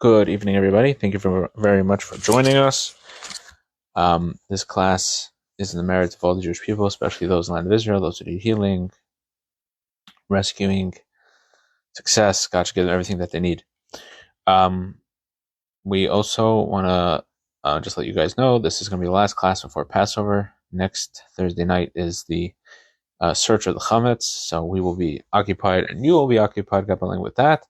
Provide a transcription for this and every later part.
Good evening, everybody. Thank you very much for joining us. This class is in the merits of all the Jewish people, especially those in the land of Israel, those who need healing, rescuing, success. God should give them everything that they need. We also want to just let you guys know this is going to be the last class before Passover. Next Thursday night is the search of the chametz, so we will be occupied, and you will be occupied, God willing, with that.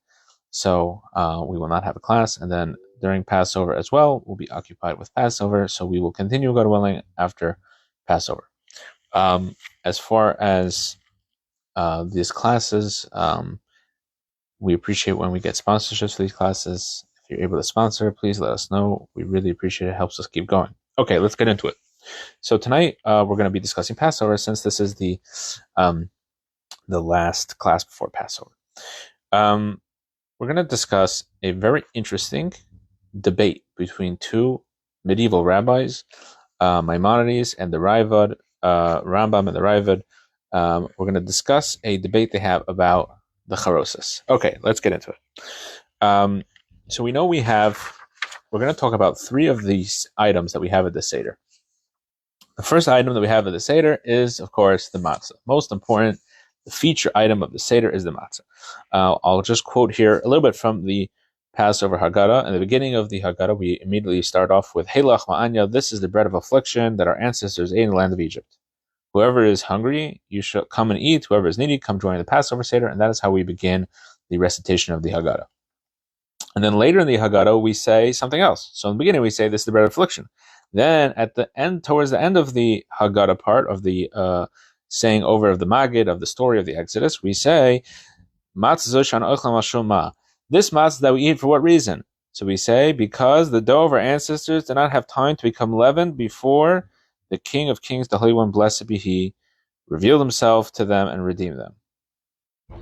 So we will not have a class, and then during Passover as well, we'll be occupied with Passover, so we will continue, God willing, after Passover. As far as these classes, we appreciate when we get sponsorships for these classes. If you're able to sponsor, please let us know. We really appreciate it. It helps us keep going. Okay, let's get into it. So tonight we're going to be discussing Passover, since this is the last class before Passover. We're going to discuss a very interesting debate between two medieval rabbis, Maimonides and the Rambam and the Raavad. We're going to discuss a debate they have about the Charoset. Okay, let's get into it. So we know we're going to talk about three of these items that we have at the Seder. The first item that we have at the Seder is, of course, the Matzah. Most important, the feature item of the Seder is the Matzah. I'll just quote here a little bit from the Passover Haggadah. In the beginning of the Haggadah, we immediately start off with Heilach Ma'anya. This is the bread of affliction that our ancestors ate in the land of Egypt. Whoever is hungry, you shall come and eat. Whoever is needy, come join the Passover Seder. And that is how we begin the recitation of the Haggadah. And then later in the Haggadah, we say something else. So in the beginning, we say this is the bread of affliction. Then at the end, towards the end of the Haggadah part of the saying over of the Magid, of the story of the Exodus, we say, Matzah this matzah that we eat, for what reason? So we say, because the dough of our ancestors did not have time to become leavened before the King of Kings, the Holy One, blessed be He, revealed Himself to them and redeemed them.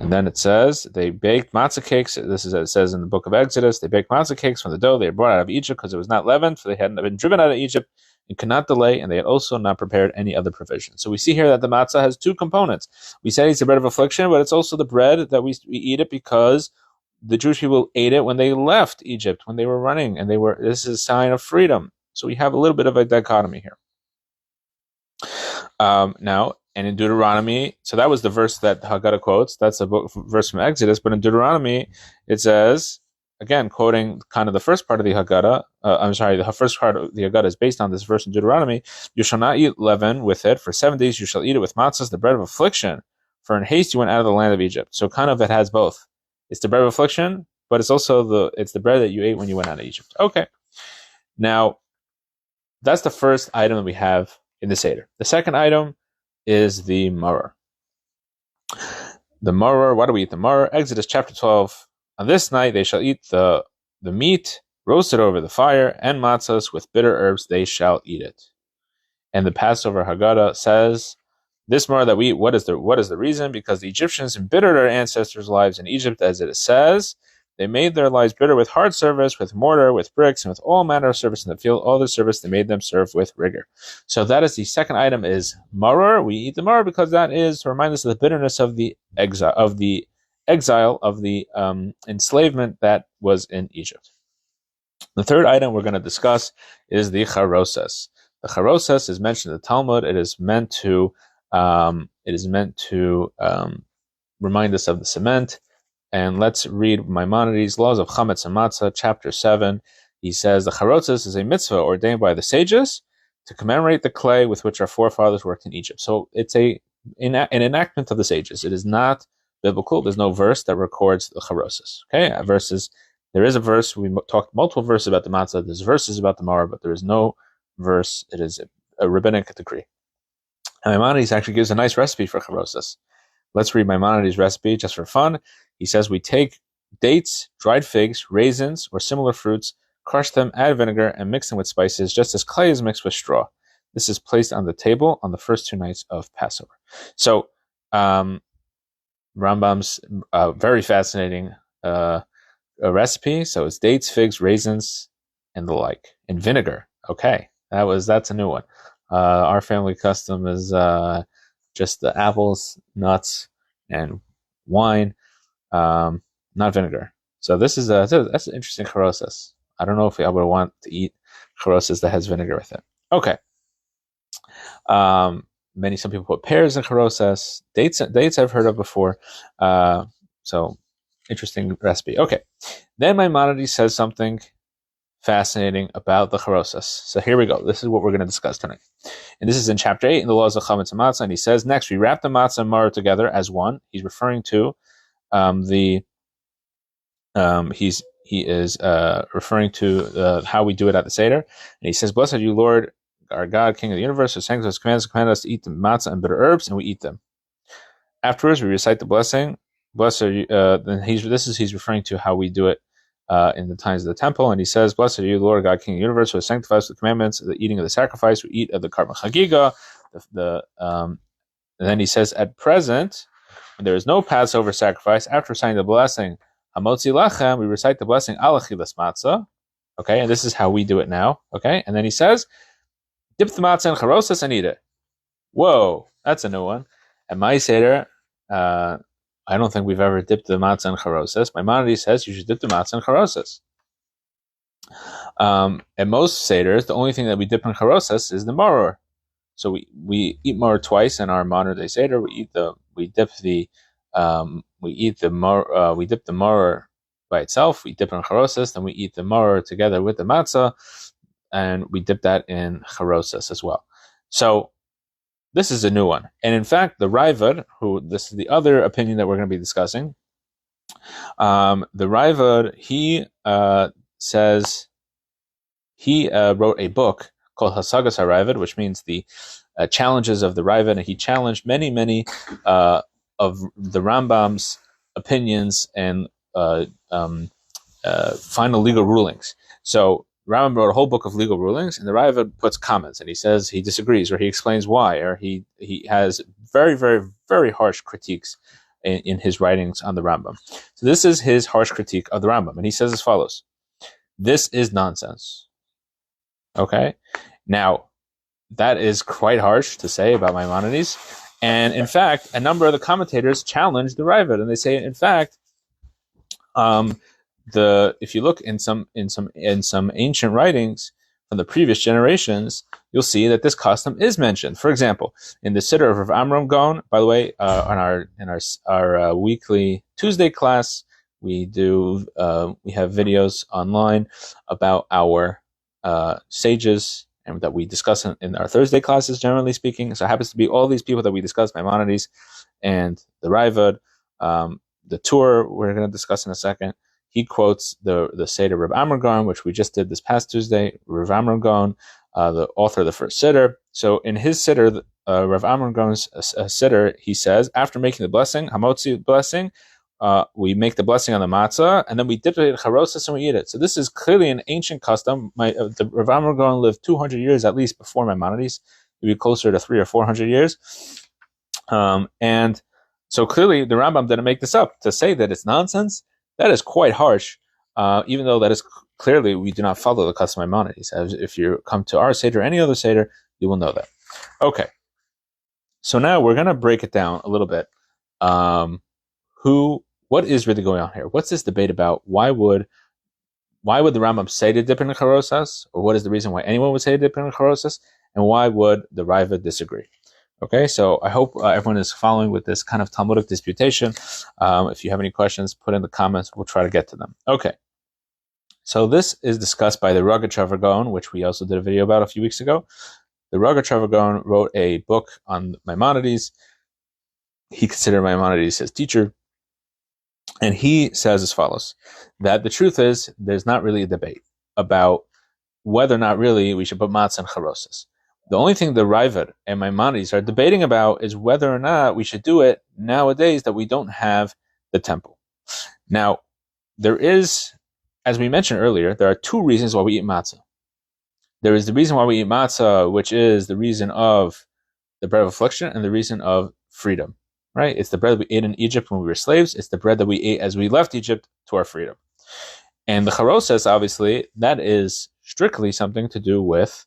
And then it says, they baked matzah cakes. This is, it says in the book of Exodus, they baked matzah cakes from the dough they had brought out of Egypt, because it was not leavened, for they hadn't been driven out of Egypt and could not delay, and they had also not prepared any other provision. So we see here that the matzah has two components. We say it's the bread of affliction, but it's also the bread that we eat it because the Jewish people ate it when they left Egypt, when they were running, and this is a sign of freedom. So we have a little bit of a dichotomy here. Now, and in Deuteronomy, so that was the verse that Haggadah quotes. That's a verse from Exodus. But in Deuteronomy, it says, again, quoting kind of the first part of the Haggadah, the first part of the Haggadah is based on this verse in Deuteronomy. You shall not eat leaven with it. For 7 days you shall eat it with matzahs, the bread of affliction. For in haste you went out of the land of Egypt. So kind of it has both. It's the bread of affliction, but it's also the bread that you ate when you went out of Egypt. Okay. Now, that's the first item that we have in the Seder. The second item is the maror. The maror, why do we eat the maror? Exodus chapter 12. On this night they shall eat the meat roasted over the fire, and matzahs with bitter herbs they shall eat it. And the Passover Haggadah says, this maror that we eat, what is the reason? Because the Egyptians embittered our ancestors' lives in Egypt, as it says, they made their lives bitter with hard service, with mortar, with bricks, and with all manner of service in the field. All the service they made them serve with rigor. So that is the second item, is maror. We eat the maror because that is to remind us of the bitterness of the exile, of the enslavement that was in Egypt. The third item we're going to discuss is the Charoset. The Charoset is mentioned in the Talmud. It is meant to remind us of the cement. And let's read Maimonides' Laws of Chametz and Matzah, chapter 7. He says, the Charoset is a mitzvah ordained by the sages to commemorate the clay with which our forefathers worked in Egypt. So it's an enactment of the sages. It is not biblical. There's no verse that records the Charoset. Okay, there is a verse. We talked multiple verses about the Matzah. There's verses about the maror, but there is no verse. It is a rabbinic decree. And Maimonides actually gives a nice recipe for Charoset. Let's read Maimonides' recipe just for fun. He says, we take dates, dried figs, raisins, or similar fruits, crush them, add vinegar, and mix them with spices, just as clay is mixed with straw. This is placed on the table on the first 2 nights of Passover. So, Rambam's very fascinating recipe. So it's dates, figs, raisins, and the like, and vinegar. Okay, that's a new one. Our family custom is just the apples, nuts, and wine. Not vinegar. So that's an interesting charoset. I don't know if I would want to eat charoset that has vinegar with it. Okay. Some people put pears in charoset. Dates I've heard of before. So interesting recipe. Okay. Then Maimonides says something fascinating about the charoset. So here we go. This is what we're going to discuss tonight. And this is in chapter 8 in the laws of chametz and matzah. And he says, next, we wrap the matzah and maror together as one. He's referring to he is referring to how we do it at the Seder. And he says, blessed are you, Lord, our God, King of the universe, who sang to us, commanded us to eat the matzah and bitter herbs, and we eat them. Afterwards, we recite the blessing. Blessed are you, he's referring to how we do it in the times of the temple. And he says, blessed are you, Lord God, King of the universe, who has sanctified us with the commandments, the eating of the sacrifice, we eat of the karban chagiga. And then he says, at present, when there is no Passover sacrifice, after reciting the blessing, hamotzi lachem, we recite the blessing alachilas matzah. Okay, and this is how we do it now. Okay, and then he says, dip the matzah in charoset and eat it. Whoa, that's a new one. At my Seder, I don't think we've ever dipped the matzah in charoset. Maimonides says you should dip the matzah in charoset. At most Seders, the only thing that we dip in charoset is the maror. So we eat maror twice in our modern day Seder. We dip the maror by itself. We dip in charoset, then we eat the maror together with the matzah, and we dip that in charoset as well. So this is a new one. And in fact, the Ravad, this is the other opinion that we're going to be discussing, the Ravad, he says, he wrote a book called Hasagas HaRavad, which means the challenges of the Ravad, and he challenged many of the Rambam's opinions and final legal rulings. So Rambam wrote a whole book of legal rulings, and the Ravad puts comments, and he says he disagrees, or he explains why, or he has very, very, very harsh critiques in his writings on the Rambam. So this is his harsh critique of the Rambam, and he says as follows: this is nonsense. Okay? Now, that is quite harsh to say about Maimonides, and in fact, a number of the commentators challenge the Ravad, and they say, in fact, if you look in some ancient writings from the previous generations, you'll see that this custom is mentioned. For example, in the Siddur of Rav Amram Gaon, by the way, in our weekly Tuesday class, we have videos online about our sages, and that we discuss in our Thursday classes, generally speaking. So it happens to be all these people that we discuss, Maimonides and the Ravad, the Tur we're going to discuss in a second. He quotes the Seder Rav Amram Gaon, which we just did this past Tuesday. Rav Amram Gaon, the author of the first Siddur. So in his Siddur, Rav Amram Gaon's Siddur, he says, after making the blessing, Hamotzi blessing, we make the blessing on the matzah, and then we dip it in charoset and we eat it. So this is clearly an ancient custom. The Rav Amram Gaon lived 200 years at least before Maimonides, maybe closer to 300 or 400 years. And so clearly the Rambam didn't make this up. To say that it's nonsense, that is quite harsh, even though that is clearly we do not follow the custom of Maimonides. As if you come to our Seder or any other Seder, you will know that. Okay, so now we're going to break it down a little bit. What is really going on here? What's this debate about? Why would the Rambam say to dip in the charoset, or what is the reason why anyone would say to dip in the charoset, and why would the Ravad disagree? Okay, so I hope everyone is following with this kind of Talmudic disputation. If you have any questions, put in the comments. We'll try to get to them. Okay, so this is discussed by the Rogatchover Gaon, which we also did a video about a few weeks ago. The Rogatchover Gaon wrote a book on Maimonides. He considered Maimonides his teacher. And he says as follows, that the truth is there's not really a debate about whether or not really we should put matzah and charoset. The only thing the Ravad and Maimonides are debating about is whether or not we should do it nowadays that we don't have the temple. Now, there is, as we mentioned earlier, there are two reasons why we eat matzah. There is the reason why we eat matzah, which is the reason of the bread of affliction and the reason of freedom. Right? It's the bread we ate in Egypt when we were slaves. It's the bread that we ate as we left Egypt to our freedom. And the charoset, obviously, that is strictly something to do with,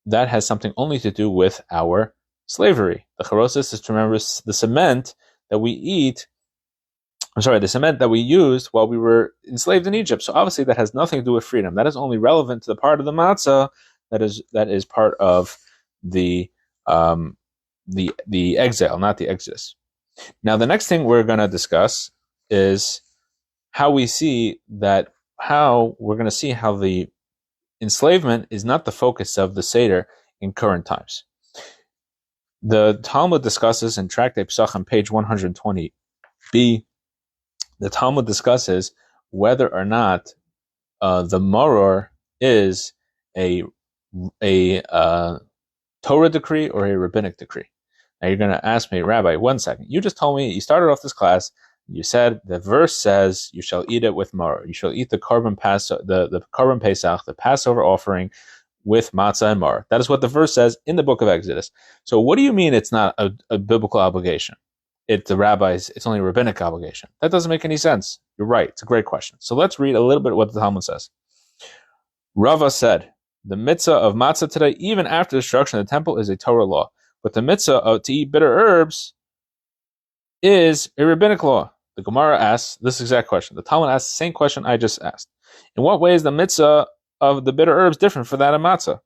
that has something only to do with our slavery. The charoset is to remember the cement that we eat the cement that we used while we were enslaved in Egypt. So obviously that has nothing to do with freedom. That is only relevant to the part of the matzah that is part of the exile, not the exodus. Now the next thing we're going to discuss is how we're going to see how the enslavement is not the focus of the Seder in current times. The Talmud discusses in Tractate Pesachim, page 120b, the Talmud discusses whether or not the maror is a Torah decree or a rabbinic decree. Now you're going to ask me, Rabbi, 1 second. You just told me, you started off this class, you said the verse says you shall eat it with maror. You shall eat the korban Pesach, the Passover offering, with matzah and maror. That is what the verse says in the book of Exodus. So what do you mean it's not a biblical obligation? It's only a rabbinic obligation. That doesn't make any sense. You're right. It's a great question. So let's read a little bit what the Talmud says. Rava said, the mitzvah of matzah today, even after the destruction of the temple, is a Torah law. But the mitzvah to eat bitter herbs is a rabbinic law. The Gemara asks this exact question. The Talmud asks the same question I just asked. In what way is the mitzvah of the bitter herbs different from that of matzah?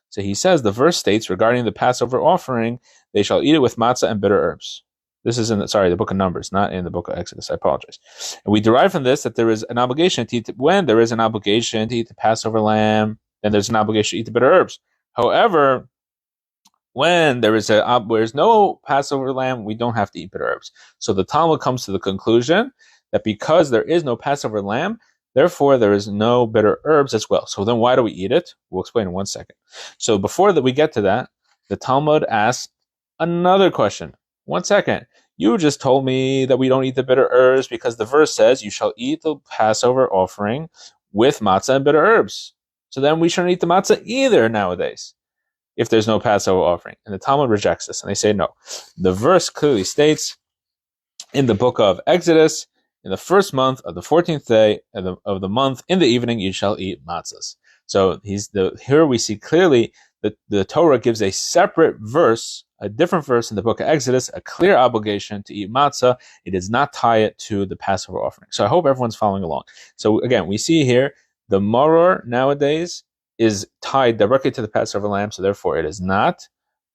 So he says the verse states regarding the Passover offering, they shall eat it with matzah and bitter herbs. This is in the book of Numbers, not in the book of Exodus. I apologize. And we derive from this that there is an obligation to eat when there is an obligation to eat the Passover lamb, then there's an obligation to eat the bitter herbs. However, when there is no Passover lamb, we don't have to eat bitter herbs. So the Talmud comes to the conclusion that because there is no Passover lamb, therefore there is no bitter herbs as well. So then why do we eat it? We'll explain in 1 second. So before that we get to that, the Talmud asks another question. 1 second. You just told me that we don't eat the bitter herbs because the verse says you shall eat the Passover offering with matzah and bitter herbs. So then we shouldn't eat the matzah either nowadays if there's no Passover offering. And the Talmud rejects this, and they say no. The verse clearly states in the book of Exodus, in the first month of the 14th day of the month, in the evening you shall eat matzahs. So here we see clearly that the Torah gives a separate verse, a different verse in the book of Exodus, a clear obligation to eat matzah. It does not tie it to the Passover offering. So I hope everyone's following along. So again, we see here the maror nowadays is tied directly to the Passover lamb, so therefore it is not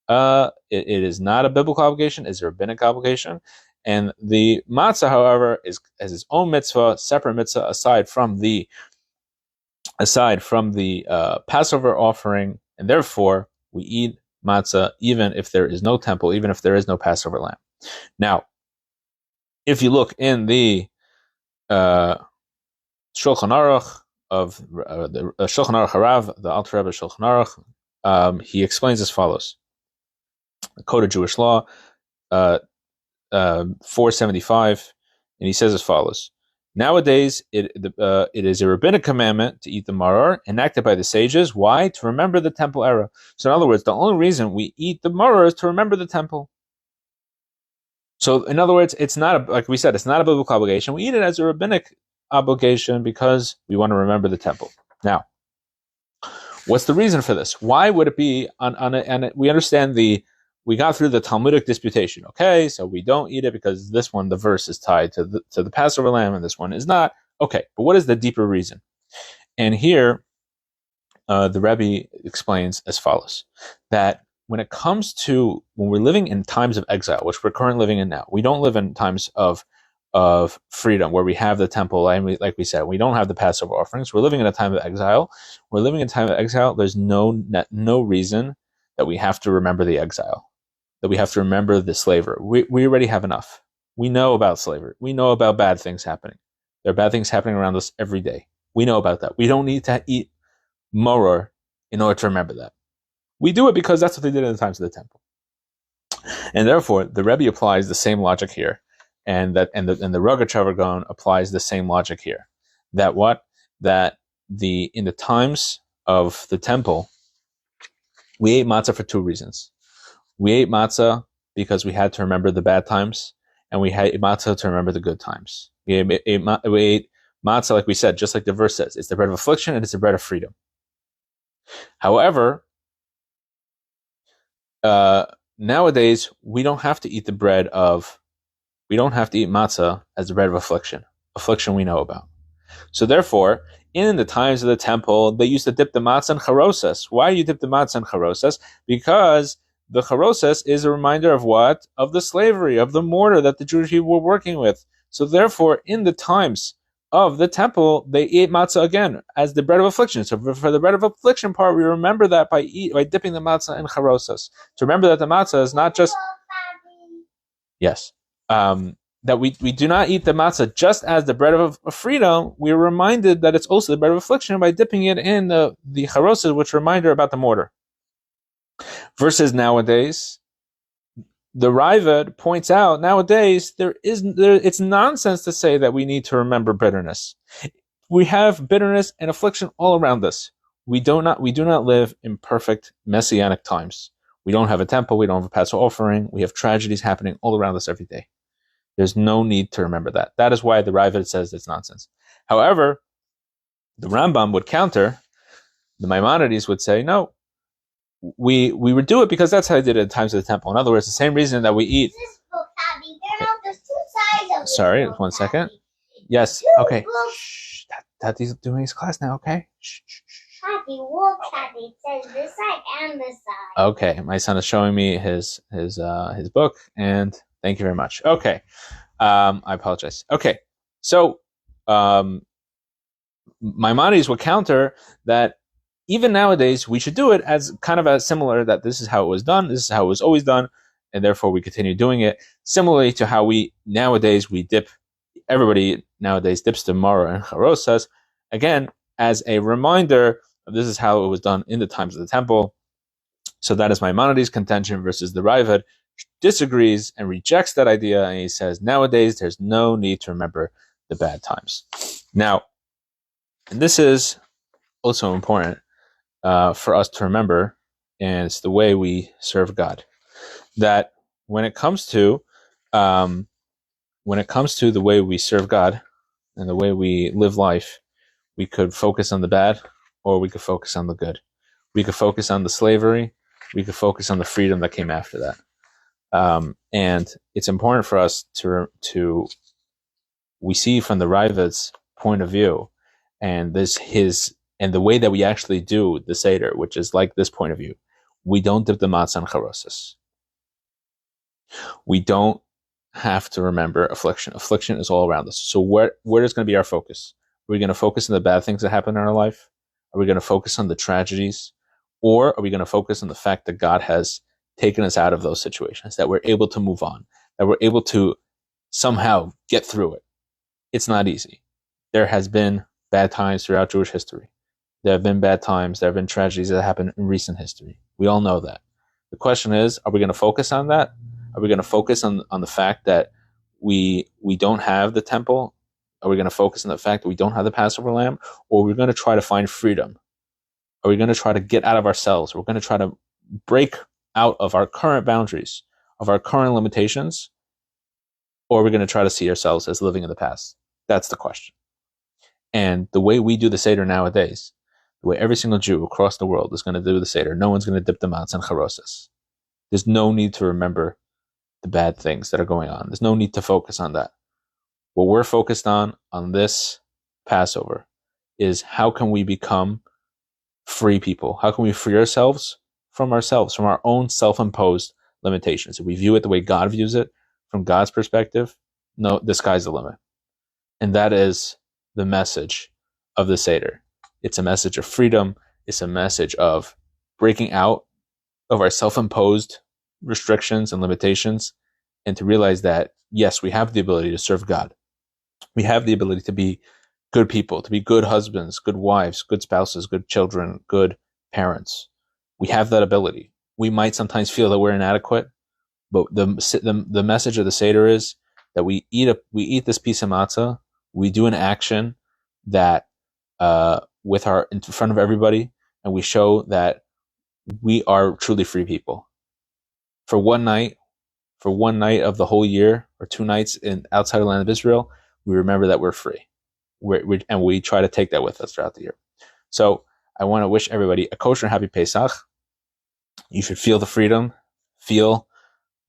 it is not a biblical obligation, it's a rabbinic obligation. And the matzah, however, has its own mitzvah, separate mitzvah, aside from the Passover offering, and therefore we eat matzah even if there is no temple, even if there is no Passover lamb. Now, if you look in the Shulchan Aruch of the Shulchan Aruch Harav, the Alter Rebbe Shulchan Aruch, he explains as follows: the Code of Jewish Law, 475, and he says as follows: nowadays, it is a rabbinic commandment to eat the maror, enacted by the sages. Why? To remember the temple era. So in other words, the only reason we eat the maror is to remember the temple. So in other words, it's not like we said, it's not a biblical obligation. We eat it as a rabbinic obligation because we want to remember the temple. Now, what's the reason for this? Why would it be and we understand we got through the Talmudic disputation. Okay, so we don't eat it because this one, the verse is tied to the Passover lamb, and this one is not. Okay, but what is the deeper reason? And here, the Rabbi explains as follows: that when it comes to when we're living in times of exile, which we're currently living in now, we don't live in times of freedom where we have the temple, and like we said, we don't have the Passover offerings. We're living in a time of exile. We're living in a time of exile. There's no reason that we have to remember the exile, that we have to remember the slavery. We already have enough. We know about slavery. We know about bad things happening. There are bad things happening around us every day. We know about that. We don't need to eat maror in order to remember that. We do it because that's what they did in the times of the temple. And therefore, the Rebbe applies the same logic here. And the Rogatchover Gaon applies the same logic here. That in the times of the temple, we ate matzah for two reasons. We ate matzah because we had to remember the bad times, and we ate matzah to remember the good times. We ate matzah, like we said, just like the verse says, it's the bread of affliction and it's the bread of freedom. However, nowadays we don't have to eat the bread of we don't have to eat matzah as the bread of affliction. Affliction we know about. So therefore, in the times of the temple, they used to dip the matzah in Charoset. Why do you dip the matzah in Charoset? Because the Charoset is a reminder of what? Of the slavery, of the mortar that the Jewish people were working with. So therefore, in the times of the temple, they ate matzah again as the bread of affliction. So for the bread of affliction part, we remember that by dipping the matzah in Charoset. To remember that the matzah is not just... Yes. That we do not eat the matzah just as the bread of freedom. We are reminded that it's also the bread of affliction by dipping it in the charoset, which reminder about the mortar. Versus nowadays, the Rabbi points out nowadays it's nonsense to say that we need to remember bitterness. We have bitterness and affliction all around us. We do not live in perfect messianic times. We don't have a temple. We don't have a Passover offering. We have tragedies happening all around us every day. There's no need to remember that. That is why the Rabbi says it's nonsense. However, the Rambam would counter, the Maimonides would say, no, we would do it because that's how they did it at times of the temple. In other words, the same reason that we eat... Sorry, 1 second. Yes, okay. Shh, Daddy's doing his class now, okay? Shh, shh, shh. It says this side and this side. Okay, my son is showing me his book, and thank you very much. Okay, I apologize. Okay, so Maimonides would counter that even nowadays we should do it as kind of a similar, that this is how it was done, this is how it was always done, and therefore we continue doing it. Similarly to how everybody nowadays dips the Mara and Charoset, again, as a reminder of this is how it was done in the times of the temple. So that is Maimonides' contention versus the Ravad disagrees and rejects that idea, and he says nowadays there's no need to remember the bad times. Now, and this is also important for us to remember, and it's the way we serve God. That when it comes to the way we serve God and the way we live life, we could focus on the bad, or we could focus on the good. We could focus on the slavery. We could focus on the freedom that came after that. And it's important for us to we see from the Rava's point of view, and the way that we actually do the Seder, which is like this point of view. We don't dip the matzah in Charoset. We don't have to remember affliction. Affliction is all around us. So where is going to be our focus? Are we going to focus on the bad things that happen in our life? Are we going to focus on the tragedies? Or are we going to focus on the fact that God has taken us out of those situations, that we're able to move on, that we're able to somehow get through it? It's not easy. There has been bad times throughout Jewish history. There have been bad times. There have been tragedies that happened in recent history. We all know that. The question is, are we going to focus on that? Are we going to focus on the fact that we don't have the temple? Are we going to focus on the fact that we don't have the Passover lamb? Or are we going to try to find freedom? Are we going to try to get out of ourselves? We're going to try to break out of our current boundaries, of our current limitations? Or are we going to try to see ourselves as living in the past? That's the question. And the way we do the Seder nowadays, the way every single Jew across the world is going to do the Seder, no one's going to dip the matzah in Charoset. There's no need to remember the bad things that are going on. There's no need to focus on that. What we're focused on this Passover is how can we become free people? How can we free ourselves, from our own self-imposed limitations? If we view it the way God views it, from God's perspective, no, the sky's the limit. And that is the message of the Seder. It's a message of freedom. It's a message of breaking out of our self-imposed restrictions and limitations, and to realize that, yes, we have the ability to serve God. We have the ability to be good people, to be good husbands, good wives, good spouses, good children, good parents. We have that ability. We might sometimes feel that we're inadequate, but the message of the Seder is that we eat this piece of matzah, we do an action that in front of everybody, and we show that we are truly free people. For one night of the whole year, or 2 nights outside the land of Israel, we remember that we're free. And we try to take that with us throughout the year. So I want to wish everybody a kosher and happy Pesach. You should feel the freedom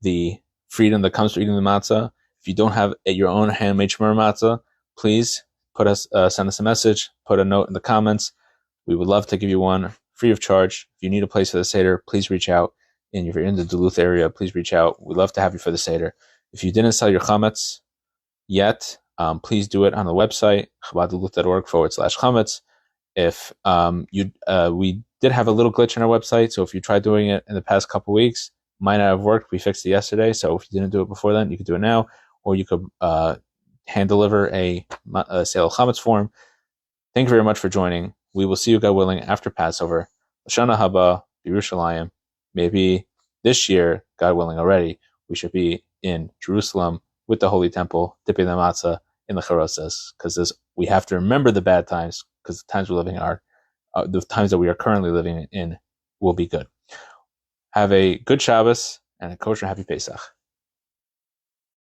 that comes from eating the matzah. If you don't have your own handmade shmur matzah, please send us a message, put a note in the comments. We would love to give you one free of charge. If you need a place for the Seder, please reach out. And if you're in the Duluth area, please reach out. We'd love to have you for the Seder. If you didn't sell your chametz yet, please do it on the website, chabadaduluth.org/chametz. If we did have a little glitch on our website, so if you tried doing it in the past couple weeks, might not have worked. We fixed it yesterday, so if you didn't do it before then, you could do it now, or you could hand deliver a sale chametz form. Thank you very much for joining. We will see you, God willing, after Passover. Lashana haba, Yerushalayim. Maybe this year, God willing already, we should be in Jerusalem with the Holy Temple, dipping the matzah in the Charoset, because we have to remember the bad times, because the times we're living the times that we are currently living in will be good. Have a good Shabbos and a kosher happy Pesach.